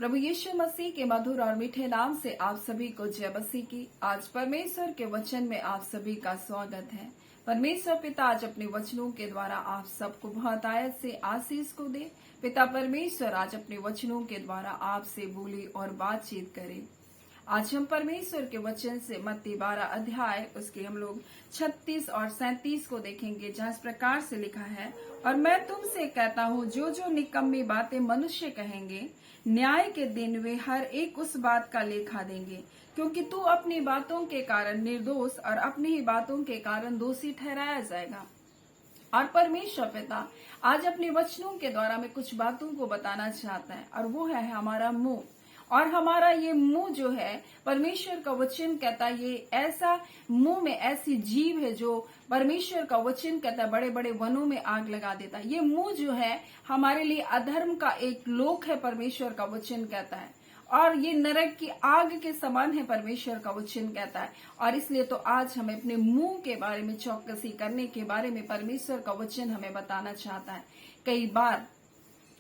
प्रभु यीशु मसीह के मधुर और मीठे नाम से आप सभी को जय मसीह की। आज परमेश्वर के वचन में आप सभी का स्वागत है। परमेश्वर पिता आज अपने वचनों के द्वारा आप सबको बहुत आयत से आशीष को दे। पिता परमेश्वर आज अपने वचनों के द्वारा आपसे बोले और बातचीत करे। आज हम परमेश्वर के वचन से मत्ती 12 अध्याय उसके हम लोग 36 और 37 को देखेंगे, जहाँ इस प्रकार से लिखा है, और मैं तुमसे कहता हूँ जो जो निकम्मी बातें मनुष्य कहेंगे, न्याय के दिन वे हर एक उस बात का लेखा देंगे, क्योंकि तू अपनी बातों के कारण निर्दोष और अपनी ही बातों के कारण दोषी ठहराया जाएगा। और परमेश्वर पिता आज अपने वचनों के द्वारा में कुछ बातों को बताना चाहता है, और वो है हमारा मुंह। और हमारा ये मुंह जो है, परमेश्वर का वचन कहता है, ये ऐसा मुंह में ऐसी जीव है जो परमेश्वर का वचन कहता है बड़े बड़े वनों में आग लगा देता है। ये मुंह जो है हमारे लिए अधर्म का एक लोक है, परमेश्वर का वचन कहता है, और ये नरक की आग के समान है, परमेश्वर का वचन कहता है। और इसलिए तो आज हमें अपने मुंह के बारे में चौकसी करने के बारे में परमेश्वर का वचन हमें बताना चाहता है। कई बार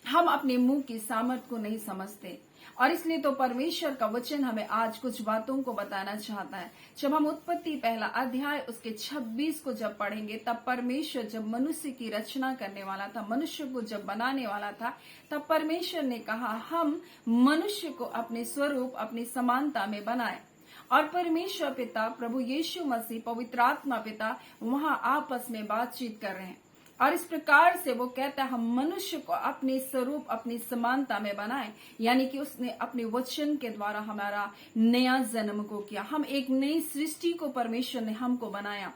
हम अपने मुंह की सामर्थ को नहीं समझते, और इसलिए तो परमेश्वर का वचन हमें आज कुछ बातों को बताना चाहता है। जब हम उत्पत्ति पहला अध्याय उसके 26 को जब पढ़ेंगे, तब परमेश्वर जब मनुष्य की रचना करने वाला था, मनुष्य को जब बनाने वाला था, तब परमेश्वर ने कहा हम मनुष्य को अपने स्वरूप अपनी समानता में बनाए। और परमेश्वर पिता, प्रभु यीशु मसीह, पवित्र आत्मा पिता वहां आपस में बातचीत कर रहे हैं, और इस प्रकार से वो कहता है हम मनुष्य को अपने स्वरूप अपनी समानता में बनाए, यानी कि उसने अपने वचन के द्वारा हमारा नया जन्म को किया। हम एक नई सृष्टि को परमेश्वर ने हमको बनाया।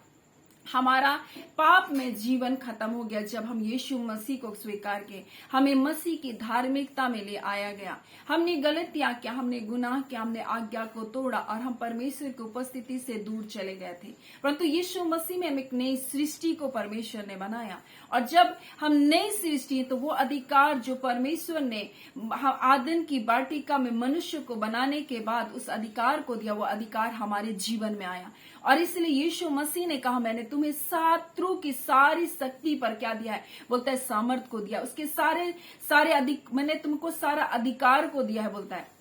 हमारा पाप में जीवन खत्म हो गया जब हम यीशु मसीह को स्वीकार किए। हमें मसीह की धार्मिकता में ले आया गया। हमने गलतियां किया, हमने गुनाह किया, हमने आज्ञा को तोड़ा, और हम परमेश्वर की उपस्थिति से दूर चले गए थे। परंतु यीशु मसीह में हम एक नई सृष्टि को परमेश्वर ने बनाया, और जब हम नई सृष्टि, तो वो अधिकार जो परमेश्वर ने आदम की वाटिका में मनुष्य को बनाने के बाद उस अधिकार को दिया, वो अधिकार हमारे जीवन में आया। और इसलिए यीशु मसीह ने कहा मैंने तुम्हें शत्रु की सारी शक्ति पर क्या दिया है, बोलता है सामर्थ को दिया। उसके मैंने तुमको सारा अधिकार को दिया है, बोलता है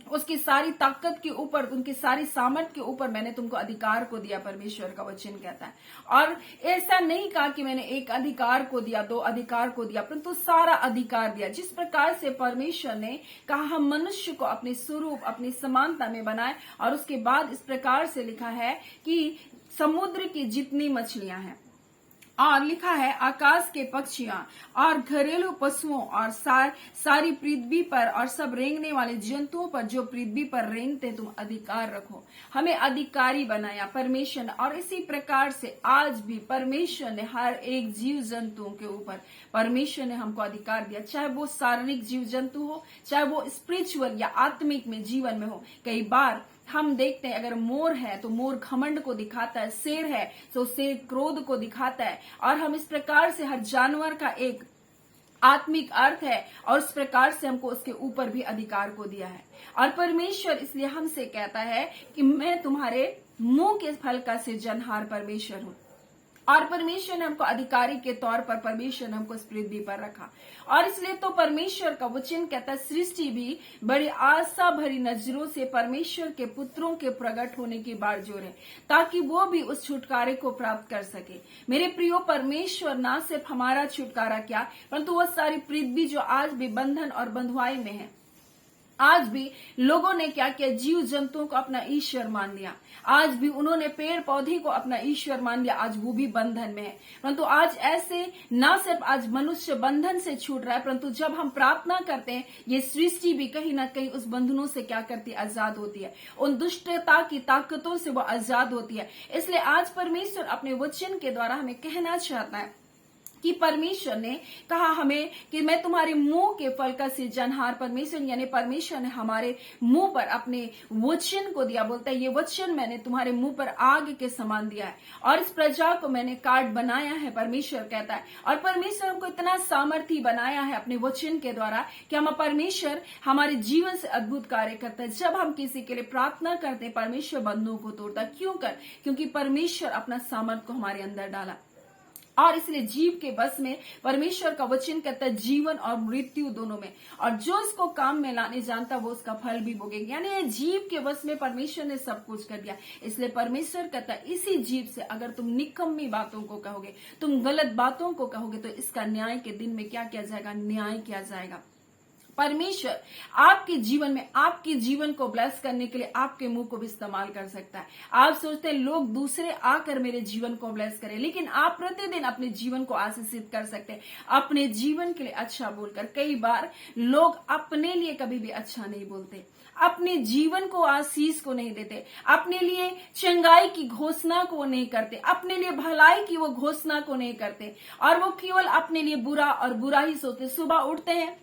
उसकी सारी ताकत के ऊपर, उनकी सारी सामर्थ के ऊपर मैंने तुमको अधिकार को दिया, परमेश्वर का वचन कहता है। और ऐसा नहीं कहा कि मैंने एक अधिकार को दिया, दो अधिकार को दिया, परंतु सारा अधिकार दिया। जिस प्रकार से परमेश्वर ने कहा हम मनुष्य को अपने स्वरूप अपनी समानता में बनाए, और उसके बाद इस प्रकार से लिखा है कि समुद्र की जितनी मछलियां हैं, और लिखा है आकाश के पक्षियां और घरेलू पशुओं और सारी पृथ्वी पर और सब रेंगने वाले जंतुओं पर जो पृथ्वी पर रेंगते तुम अधिकार रखो। हमें अधिकारी बनाया परमेश्वर ने, और इसी प्रकार से आज भी परमेश्वर ने हर एक जीव जंतुओं के ऊपर परमेश्वर ने हमको अधिकार दिया, चाहे वो शारीरिक जीव जंतु हो, चाहे वो स्पिरिचुअल या आत्मिक में जीवन में हो। कई बार हम देखते हैं अगर मोर है तो मोर घमंड को दिखाता है, शेर है तो शेर क्रोध को दिखाता है, और हम इस प्रकार से हर जानवर का एक आत्मिक अर्थ है, और उस प्रकार से हमको उसके ऊपर भी अधिकार को दिया है। और परमेश्वर इसलिए हमसे कहता है कि मैं तुम्हारे मुंह के फल का सृजनहार परमेश्वर हूं, और परमेश्वर ने हमको अधिकारी के तौर पर परमेश्वर ने हमको इस पृथ्वी पर रखा। और इसलिए तो परमेश्वर का वचन कहता है सृष्टि भी बड़ी आशा भरी नजरों से परमेश्वर के पुत्रों के प्रकट होने की बात जोड़े, ताकि वो भी उस छुटकारे को प्राप्त कर सके। मेरे प्रियो, परमेश्वर ना सिर्फ हमारा छुटकारा किया, परंतु वह सारी पृथ्वी जो आज भी बंधन और बंधुआई में है, आज भी लोगों ने क्या किया, जीव जंतुओं को अपना ईश्वर मान लिया। आज भी उन्होंने पेड़ पौधे को अपना ईश्वर मान लिया, आज वो भी बंधन में है। परंतु आज ऐसे ना सिर्फ आज मनुष्य बंधन से छूट रहा है, परंतु जब हम प्रार्थना करते हैं, ये सृष्टि भी कहीं ना कहीं उस बंधनों से क्या करती है, आजाद होती है। उन दुष्टता की ताकतों से वो आजाद होती है। इसलिए आज परमेश्वर अपने वचन के द्वारा हमें कहना चाहता है कि परमेश्वर ने कहा हमें कि मैं तुम्हारे मुंह के फल का सृजनहार परमेश्वर, यानी परमेश्वर ने हमारे मुंह पर अपने वचन को दिया। बोलता है ये वचन मैंने तुम्हारे मुंह पर आग के समान दिया है, और इस प्रजा को मैंने काट बनाया है, परमेश्वर कहता है। और परमेश्वर हमको इतना सामर्थी बनाया है अपने वचन के द्वारा कि हम परमेश्वर हमारे जीवन से अद्भुत कार्य करता है। जब हम किसी के लिए प्रार्थना करते हैं, परमेश्वर बंधनों को तोड़ता है। क्योंकि परमेश्वर अपना सामर्थ को हमारे अंदर डाला। और इसलिए जीव के बस में परमेश्वर का वचन कहता है जीवन और मृत्यु दोनों में, और जो इसको काम में लाने जानता वो उसका फल भी भोगेगा। यानी जीव के बस में परमेश्वर ने सब कुछ कर दिया। इसलिए परमेश्वर कहता है इसी जीव से अगर तुम निकम्मी बातों को कहोगे, तुम गलत बातों को कहोगे, तो इसका न्याय के दिन में क्या किया जाएगा? न्याय किया जाएगा। परमेश्वर आपके जीवन में आपके जीवन को ब्लेस करने के लिए आपके मुंह को भी इस्तेमाल कर सकता है। आप सोचते हैं लोग दूसरे आकर मेरे जीवन को ब्लेस करें, लेकिन आप प्रतिदिन अपने जीवन को आशीषित कर सकते हैं अपने जीवन के लिए अच्छा बोलकर। कई बार लोग अपने लिए कभी भी अच्छा नहीं बोलते, अपने जीवन को आशीष को नहीं देते, अपने लिए चंगाई की घोषणा को नहीं करते, अपने लिए भलाई की वो घोषणा को नहीं करते, और वो केवल अपने लिए बुरा और बुरा ही सोचते। सुबह उठते हैं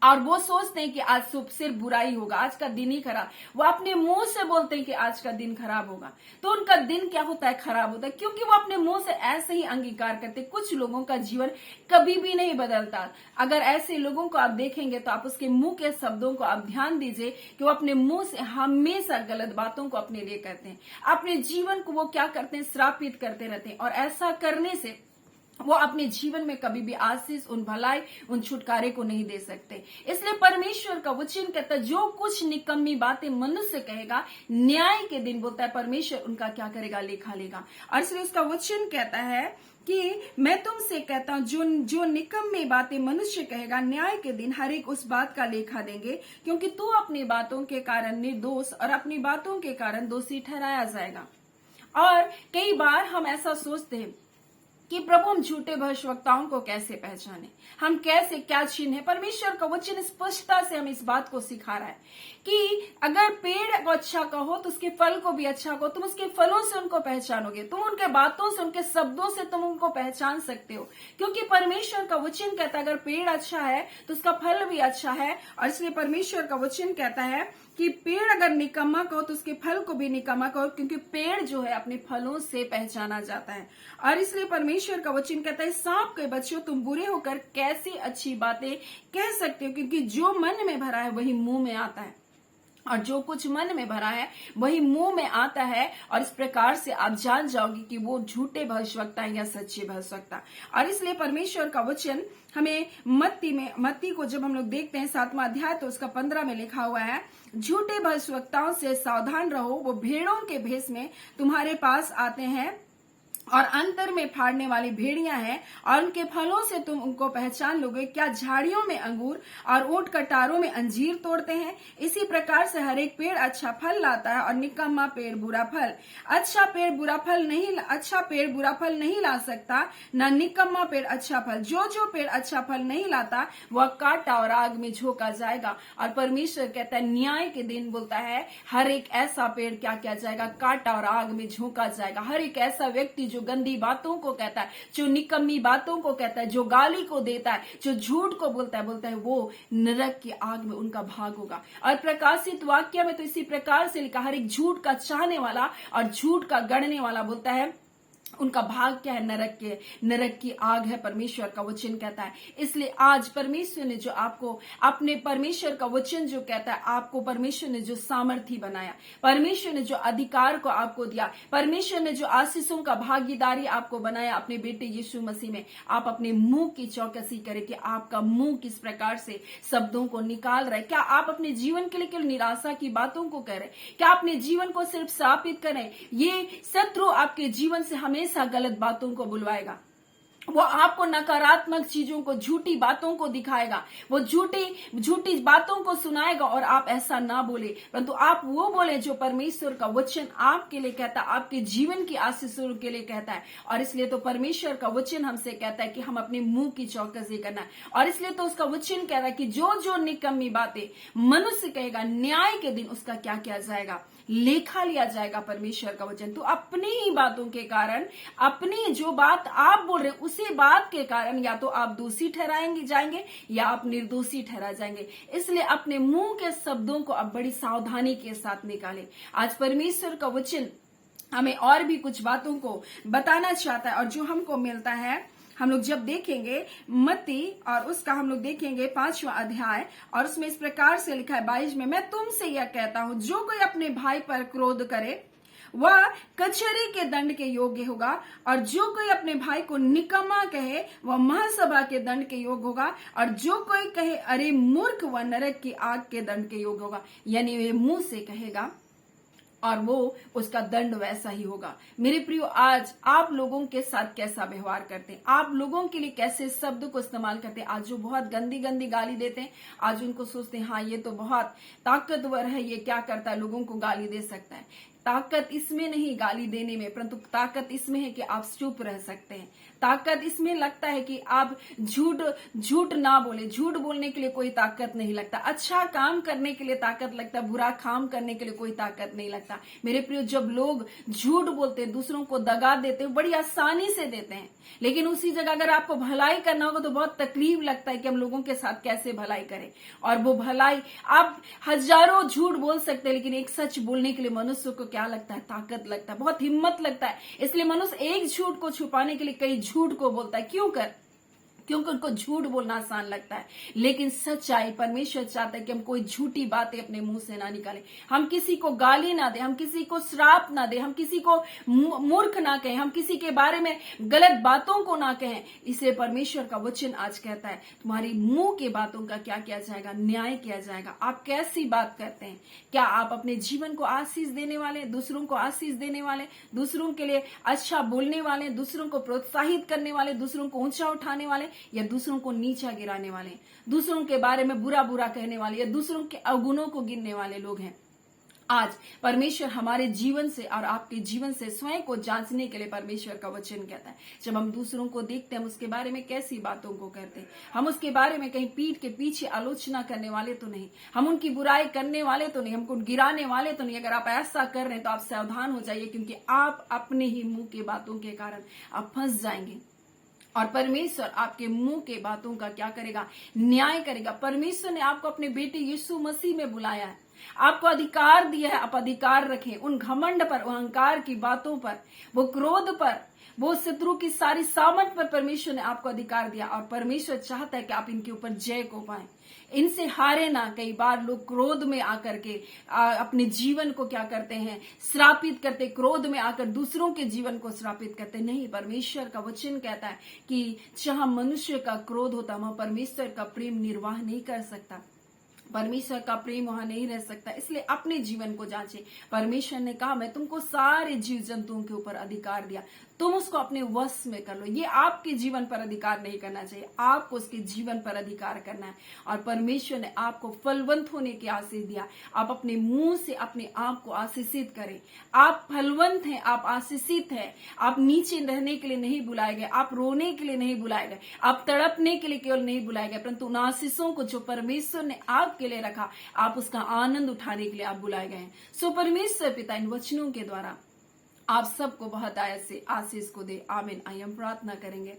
और वो सोचते हैं कि आज सिर्फ बुराई होगा, आज का दिन ही खराब। वो अपने मुंह से बोलते हैं कि आज का दिन खराब होगा, तो उनका दिन क्या होता है? खराब होता है, क्योंकि वो अपने मुंह से ऐसे ही अंगीकार करते। कुछ लोगों का जीवन कभी भी नहीं बदलता। अगर ऐसे लोगों को आप देखेंगे तो आप उसके मुंह के शब्दों को आप ध्यान दीजिए कि वो अपने मुंह से हमेशा गलत बातों को अपने लिए कहते हैं। अपने जीवन को वो क्या करते हैं? श्रापित करते रहते हैं, और ऐसा करने से वो अपने जीवन में कभी भी आशीष, उन भलाई, उन छुटकारे को नहीं दे सकते। इसलिए परमेश्वर का वचन कहता है जो कुछ निकम्मी बातें मनुष्य कहेगा, न्याय के दिन बोलता है परमेश्वर उनका क्या करेगा? लेखा लेगा। और इसलिए उसका वचन कहता है कि मैं तुमसे कहता हूं जो निकम्मी बातें मनुष्य कहेगा, न्याय के दिन हर एक उस बात का लेखा देंगे, क्योंकि तू अपनी बातों के कारण निर्दोष और अपनी बातों के कारण दोषी ठहराया जाएगा। और कई बार हम ऐसा सोचते हैं कि प्रभु हम झूठे भविष्यवक्ताओं को कैसे पहचाने, हम कैसे क्या चिन्ह है? परमेश्वर का वचन स्पष्टता से हमें इस बात को सिखा रहा है कि अगर पेड़ को अच्छा कहो तो उसके फल को भी अच्छा कहो। तुम उसके फलों से उनको पहचानोगे, तुम उनके बातों से, उनके शब्दों से तुम उनको पहचान सकते हो, क्योंकि परमेश्वर का वचन कहता है अगर पेड़ अच्छा है तो उसका फल भी अच्छा है। और इसलिए परमेश्वर का वचन कहता है कि पेड़ अगर निकम्मा कहो तो उसके फल को भी निकम्मा कहो, क्योंकि पेड़ जो है अपने फलों से पहचाना जाता है। और इसलिए परमेश्वर का वचन कहता है सांप के बच्चों तुम बुरे होकर कैसी अच्छी बातें कह सकते हो, क्योंकि जो मन में भरा है वही मुंह में आता है, और जो कुछ मन में भरा है वही मुंह में आता है। और इस प्रकार से आप जान जाओगे कि वो झूठे भविष्यवक्ता या सच्चे भविष्यवक्ता। और इसलिए परमेश्वर का वचन हमें मत्ती को जब हम लोग देखते हैं 7वां अध्याय तो उसका 15 में लिखा हुआ है, झूठे भविष्यवक्ताओं से सावधान रहो, वो भेड़ों के भेष में तुम्हारे पास आते हैं और अंतर में फाड़ने वाली भेड़ियां हैं, और उनके फलों से तुम उनको पहचान लोगे। क्या झाड़ियों में अंगूर और ऊंट कटारों में अंजीर तोड़ते हैं? इसी प्रकार से हर एक पेड़ अच्छा फल लाता है और निकम्मा पेड़ बुरा फल। अच्छा पेड़ बुरा फल नहीं ला सकता, न निकम्मा पेड़ अच्छा फल। जो पेड़ अच्छा फल नहीं लाता वह काटा और आग में झोंका जाएगा। और परमेश्वर कहता है न्याय के दिन बोलता है हर एक ऐसा पेड़ क्या किया जाएगा? काटा और आग में झोंका जाएगा। हर एक ऐसा व्यक्ति जो गंदी बातों को कहता है, जो निकम्मी बातों को कहता है, जो गाली को देता है, जो झूठ को बोलता है वो नरक की आग में उनका भाग होगा। और प्रकाशित वाक्य में तो इसी प्रकार से लिखा, हर एक झूठ का चाहने वाला और झूठ का गढ़ने वाला बोलता है उनका भाग क्या है? नरक की आग है, परमेश्वर का वचन कहता है। इसलिए आज परमेश्वर ने जो आपको अपने परमेश्वर का वचन जो कहता है, आपको परमेश्वर ने जो सामर्थ्य बनाया, परमेश्वर ने जो अधिकार को आपको दिया, परमेश्वर ने जो आशीषों का भागीदारी आपको बनाया अपने बेटे यीशु मसीह में, आप अपने मुंह की चौकसी करें कि आपका मुंह किस प्रकार से शब्दों को निकाल रहा है। क्या आप अपने जीवन के लिए केवल निराशा की बातों को करें? क्या अपने जीवन को सिर्फ स्थापित करें? ये शत्रु आपके जीवन से हमेशा गलत बातों को बुलवाएगा, वो आपको नकारात्मक चीजों को, झूठी बातों को दिखाएगा, वो झूठी बातों को सुनाएगा। और आप ऐसा ना बोले, परंतु आप वो बोले जो परमेश्वर का वचन आपके लिए कहता है, आपके जीवन की आशीषों के लिए कहता है। और इसलिए तो परमेश्वर का वचन हमसे कहता है कि हम अपने मुंह की चौकसी करना है। और इसलिए तो उसका वचन कह रहा है कि जो निकम्मी बातें मनुष्य कहेगा, न्याय के दिन उसका क्या किया जाएगा? लेखा लिया जाएगा। परमेश्वर का वचन तो अपनी ही बातों के कारण, अपनी जो बात आप बोल रहे उसी बात के कारण या तो आप दोषी ठहराएंगे जाएंगे या आप निर्दोषी ठहरा जाएंगे। इसलिए अपने मुंह के शब्दों को आप बड़ी सावधानी के साथ निकालें। आज परमेश्वर का वचन हमें और भी कुछ बातों को बताना चाहता है, और जो हमको मिलता है हम लोग जब देखेंगे मत्ती और उसका हम लोग देखेंगे 5वां अध्याय, और उसमें इस प्रकार से लिखा है 22 में, मैं तुमसे यह कहता हूं जो कोई अपने भाई पर क्रोध करे वह कचहरी के दंड के योग्य होगा, और जो कोई अपने भाई को निकम्मा कहे वह महासभा के दंड के योग्य होगा, और जो कोई कहे अरे मूर्ख वह नरक की आग के दंड के योग्य होगा। यानी वे मुंह से कहेगा और वो उसका दंड वैसा ही होगा। मेरे प्रियो, आज आप लोगों के साथ कैसा व्यवहार करते हैं, आप लोगों के लिए कैसे शब्द को इस्तेमाल करते हैं। आज जो बहुत गंदी गंदी गाली देते हैं, आज उनको सोचते हैं हाँ ये तो बहुत ताकतवर है, ये क्या करता है, लोगों को गाली दे सकता है। ताकत इसमें नहीं गाली देने में, परंतु ताकत इसमें है कि आप चुप रह सकते हैं। ताकत इसमें लगता है कि आप झूठ ना बोले। झूठ बोलने के लिए कोई ताकत नहीं लगता, अच्छा काम करने के लिए ताकत लगता है, बुरा काम करने के लिए कोई ताकत नहीं लगता। मेरे प्रियो, जब लोग झूठ बोलते हैं, दूसरों को दगा देते हैं, बड़ी आसानी से देते हैं, लेकिन उसी जगह अगर आपको भलाई करना होगा तो बहुत तकलीफ लगता है कि हम लोगों के साथ कैसे भलाई करें। और वो भलाई, आप हजारों झूठ बोल सकते हैं, लेकिन एक सच बोलने के लिए मनुष्य को क्या लगता है, ताकत लगता है, बहुत हिम्मत लगता है। इसलिए मनुष्य एक झूठ को छुपाने के लिए कई झूठ को बोलता है। क्योंकि उनको झूठ बोलना आसान लगता है। लेकिन सच्चाई, परमेश्वर चाहता है कि हम कोई झूठी बातें अपने मुंह से ना निकालें, हम किसी को गाली ना दें, हम किसी को श्राप ना दें, हम किसी को मूर्ख ना कहें, हम किसी के बारे में गलत बातों को ना कहें। इसलिए परमेश्वर का वचन आज कहता है तुम्हारी मुंह के बातों का क्या किया जाएगा, न्याय किया जाएगा। आप कैसी बात करते हैं, क्या आप अपने जीवन को आशीष देने वाले, दूसरों को आशीष देने वाले, दूसरों के लिए अच्छा बोलने वाले, दूसरों को प्रोत्साहित करने वाले, दूसरों को ऊंचा उठाने वाले, या दूसरों को नीचा गिराने वाले, दूसरों के बारे में बुरा बुरा कहने वाले, या दूसरों के अवगुणों को गिनने वाले लोग हैं। आज परमेश्वर हमारे जीवन से और आपके जीवन से स्वयं को जांचने के लिए परमेश्वर का वचन कहता है। जब हम दूसरों को देखते हैं, हम उसके बारे में कैसी बातों को करते हैं, हम उसके बारे में कहीं पीठ के पीछे आलोचना करने वाले तो नहीं, हम उनकी बुराई करने वाले तो नहीं, हमको गिराने वाले तो नहीं। अगर आप ऐसा कर रहे हैं तो आप सावधान हो जाइए, क्योंकि आप अपने ही मुंह की बातों के कारण आप फंस जाएंगे। और परमेश्वर आपके मुंह के बातों का क्या करेगा, न्याय करेगा। परमेश्वर ने आपको अपने बेटे यीशु मसीह में बुलाया है, आपको अधिकार दिया है, आप अधिकार रखें। उन घमंड पर, अहंकार की बातों पर, वो क्रोध पर, वो शत्रु की सारी सामर्थ पर परमेश्वर ने आपको अधिकार दिया। और परमेश्वर चाहता है कि आप इनके ऊपर जय को पाएं, इनसे हारे ना। कई बार लोग क्रोध में आकर के अपने जीवन को क्या करते हैं, श्रापित करते, क्रोध में आकर दूसरों के जीवन को श्रापित करते। नहीं, परमेश्वर का वचन कहता है कि जहां मनुष्य का क्रोध होता वहां परमेश्वर का प्रेम निर्वाह नहीं कर सकता, परमेश्वर का प्रेम वहां नहीं रह सकता। इसलिए अपने जीवन को जांचे। परमेश्वर ने कहा मैं तुमको सारे जीव जंतुओं के ऊपर अधिकार दिया, तुम उसको अपने वश में कर लो। ये आपके जीवन पर अधिकार नहीं करना चाहिए, आपको उसके जीवन पर अधिकार करना है। और परमेश्वर ने आपको फलवंत होने की आशीष दिया। आप अपने मुंह से अपने आप को आशीषित करें। आप फलवंत हैं, आप आशीषित हैं। आप नीचे रहने के लिए नहीं बुलाए गए, आप रोने के लिए नहीं बुलाए गए, आप तड़पने के लिए केवल नहीं बुलाए गए, परंतु उन आशीषों को जो परमेश्वर ने आपके लिए रखा, आप उसका आनंद उठाने के लिए आप बुलाए गए हैं। सो परमेश्वर पिता इन वचनों के द्वारा आप सबको बहुत आयत से आशीष को दे। आमीन। आइए हम प्रार्थना करेंगे।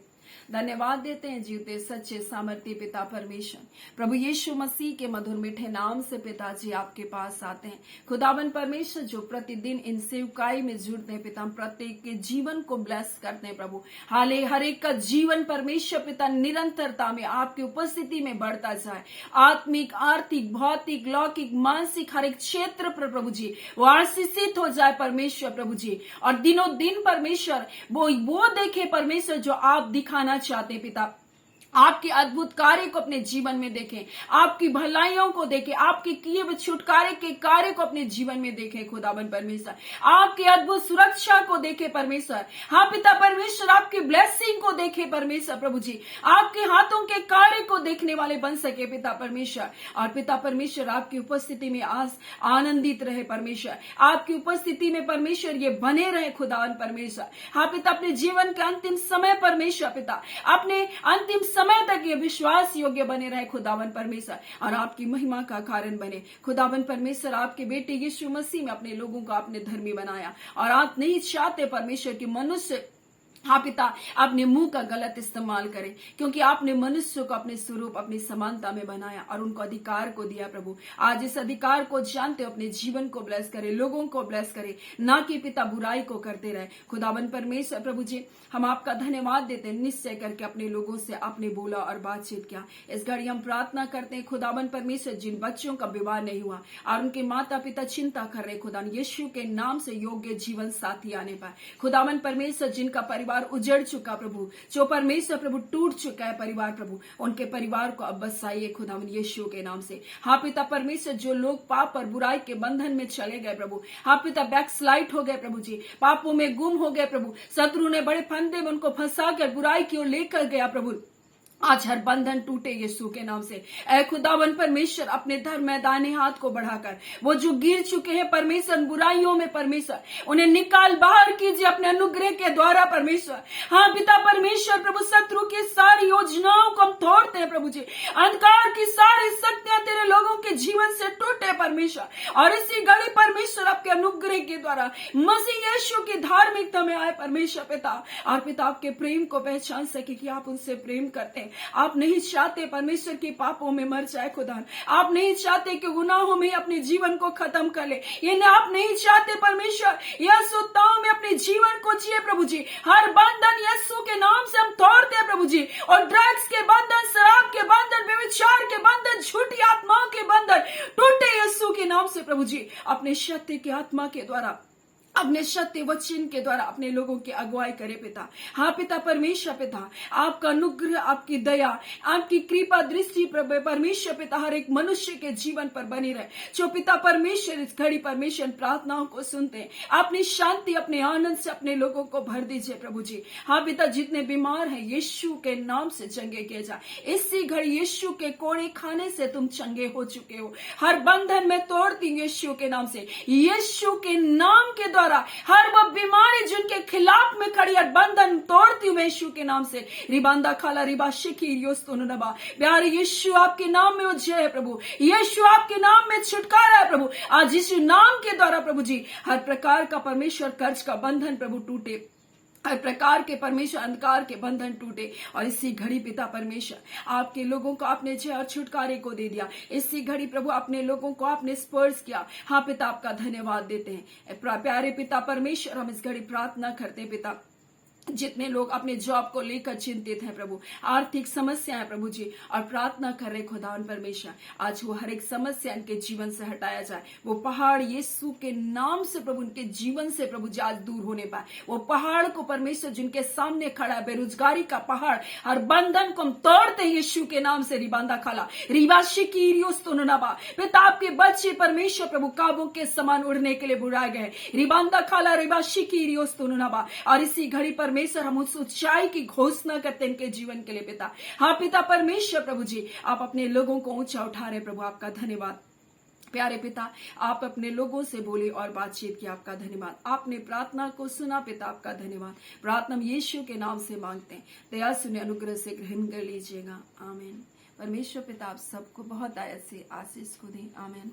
धन्यवाद देते हैं जीवते सच्चे सामर्थ्य पिता परमेश्वर, प्रभु यीशु मसीह के मधुर मीठे नाम से पिताजी आपके पास आते हैं। खुदावन परमेश्वर, जो प्रतिदिन इन सेवकाई में जुड़ते हैं पिता, प्रत्येक के जीवन को ब्लेस करते हैं प्रभु। हाले हर एक का जीवन परमेश्वर पिता निरंतरता में आपकी उपस्थिति में बढ़ता जाए। आत्मिक, आर्थिक, भौतिक, लौकिक, मानसिक हर एक क्षेत्र पर प्रभु जी वो आशीषित हो जाए परमेश्वर प्रभु जी। और दिनों दिन परमेश्वर वो देखे परमेश्वर जो आप दिखाना चाहते हैं पिता। आपके अद्भुत कार्य को अपने जीवन में देखें, आपकी भलाइयों को देखें, आपके किए हुए छुटकारे के कार्य को अपने जीवन में देखें खुदावन परमेश्वर। आपकी अद्भुत सुरक्षा को देखें परमेश्वर। हाँ पिता परमेश्वर, आपकी ब्लेसिंग को देखें परमेश्वर प्रभु जी। आपके हाथों के कार्य को देखने वाले बन सके पिता परमेश्वर। और पिता परमेश्वर, आपकी उपस्थिति में आनंदित रहे परमेश्वर। आपकी उपस्थिति में परमेश्वर ये बने रहे खुदावन परमेश्वर। हाँ पिता, अपने जीवन के अंतिम समय परमेश्वर पिता, अपने अंतिम समय तक ये विश्वास योग्य बने रहे खुदावन परमेश्वर, और आपकी महिमा का कारण बने खुदावन परमेश्वर। आपके बेटे यीशु मसीह में अपने लोगों को आपने धर्मी बनाया, और आप नहीं चाहते परमेश्वर कि मनुष्य हाँ पिता, अपने मुंह का गलत इस्तेमाल करें, क्योंकि आपने मनुष्य को अपने स्वरूप अपनी समानता में बनाया और उनको अधिकार को दिया। प्रभु आज इस अधिकार को जानते हो अपने जीवन को ब्लेस करे, लोगों को ब्लेस करे, ना कि पिता बुराई को करते रहे। खुदावन परमेश्वर प्रभु जी, हम आपका धन्यवाद देते हैं, निश्चय करके अपने लोगों से आपने बोला और बातचीत किया। इस घड़ी हम प्रार्थना करते हैं खुदावन परमेश्वर, जिन बच्चों का विवाह नहीं हुआ और उनके माता पिता चिंता कर रहे, खुदा यीशु के नाम से योग्य जीवन साथी आने पाए। खुदावन परमेश्वर, जिनका परिवार उजड़ चुका प्रभु, जो परमेश्वर प्रभु टूट चुका है परिवार प्रभु, उनके परिवार को अब बसाइए खुदावन यीशु के नाम से। हाँ पिता परमेश्वर, जो लोग पाप और बुराई के बंधन में चले गए प्रभु, हाँ पिता बैकस्लाइड हो गए प्रभु जी, पापों में गुम हो गए प्रभु, शत्रु ने बड़े फंदे में उनको फंसा कर बुराई की ओर लेकर गया प्रभु, आज हर बंधन टूटे यीशु के नाम से। ऐ खुदावन परमेश्वर, अपने धर्म मैदानी हाथ को बढ़ाकर वो जो गिर चुके हैं परमेश्वर बुराइयों में, परमेश्वर उन्हें निकाल बाहर कीजिए अपने अनुग्रह के द्वारा परमेश्वर। हाँ पिता परमेश्वर प्रभु, शत्रु की सारी योजनाओं को हम तोड़ते हैं प्रभु जी, अंधकार की सारी शक्तियां तेरे लोगों के जीवन से टूटे परमेश्वर, और इसी घड़ी परमेश्वर आपके अनुग्रह के द्वारा मसीह यीशु की धार्मिकता में आए परमेश्वर पिता, और पिता आपके प्रेम को पहचान सके कि आप उनसे प्रेम करते हैं। आप नहीं चाहते परमेश्वर के पापों में मर जाए खुदा, आप नहीं चाहते कि गुनाहों में अपने जीवन को खत्म कर ले, ये आप नहीं चाहते परमेश्वर यह सुताओं में अपने जीवन को जिए प्रभु जी। हर बंधन यीशु के नाम से हम तोड़ते हैं प्रभु जी, और ड्रग्स के बंधन, शराब के बंधन, व्यभिचार के बंधन, झूठी आत्माओं के बंधन टूटे यीशु के नाम से प्रभु जी। अपने सत्य की आत्मा के द्वारा, अपने सत्य वचन के द्वारा अपने लोगों की अगुवाई करे पिता। हाँ पिता परमेश्वर पिता, आपका अनुग्रह, आपकी दया, आपकी कृपा दृष्टि परमेश्वर पिता हर एक मनुष्य के जीवन पर बनी रहे। जो पिता परमेश्वर इस घड़ी परमेश्वर प्रार्थनाओं को सुनते हैं, अपनी शांति अपने आनंद से अपने लोगों को भर दीजिए प्रभु जी। हाँ पिता, जितने बीमार हैं यीशु के नाम से चंगे किए जाए। इसी घड़ी यीशु के कोड़े खाने से तुम चंगे हो चुके हो। हर बंधन में तोड़ती हूँ यीशु के नाम से, यीशु के नाम के द्वारा हर वो बीमारी जिनके खिलाफ में खड़ी हर बंधन तोड़ती हूँ यीशु के नाम से। रिबांदा खाला रिबा शिखी योस्तुनबा, प्यारे यीशु आपके नाम में जय है प्रभु, यीशु आपके नाम में छुटकारा है प्रभु। आज यीशु नाम के द्वारा प्रभु जी हर प्रकार का परमेश्वर कर्ज का बंधन प्रभु टूटे, हर प्रकार के परमेश्वर अंधकार के बंधन टूटे, और इसी घड़ी पिता परमेश्वर आपके लोगों को आपने जय और छुटकारे को दे दिया। इसी घड़ी प्रभु अपने लोगों को आपने स्पर्श किया। हाँ पिता, आपका धन्यवाद देते हैं। प्यारे पिता परमेश्वर, हम इस घड़ी प्रार्थना करते हैं पिता, जितने लोग अपने जॉब को लेकर चिंतित हैं प्रभु, आर्थिक समस्या है प्रभु जी, और प्रार्थना कर रहे खुदावन परमेश्वर, आज वो हर एक समस्या इनके जीवन से हटाया जाए। वो पहाड़ यीशु के नाम से प्रभु उनके जीवन से प्रभु जी आज दूर होने पाए। वो पहाड़ को परमेश्वर जिनके सामने खड़ा है, बेरोजगारी का पहाड़, हर बंधन को हम तोड़ते हैं यीशु के नाम से। रिबांदा खाला रिवाशी की पिता, आपके बच्चे परमेश्वर प्रभु काबू के समान उड़ने के लिए बुलाए गए। रिबांदा खाला रिवाशी की और इसी घड़ी परमेश्वर हम उस ऊंचाई की घोषणा करते हैं इनके जीवन के लिए पिता। हाँ पिता परमेश्वर प्रभु जी, आप अपने लोगों को ऊंचा उठा रहे प्रभु, आपका धन्यवाद। प्यारे पिता, आप अपने लोगों से बोले और बातचीत की, आपका धन्यवाद। आपने प्रार्थना को सुना पिता, आपका धन्यवाद। प्रार्थना यीशु के नाम से मांगते हैं, दया सुने अनुग्रह से ग्रहण कर लीजिएगा, आमीन। परमेश्वर पिता आप सबको बहुत दया से आशीष को दें, आमीन।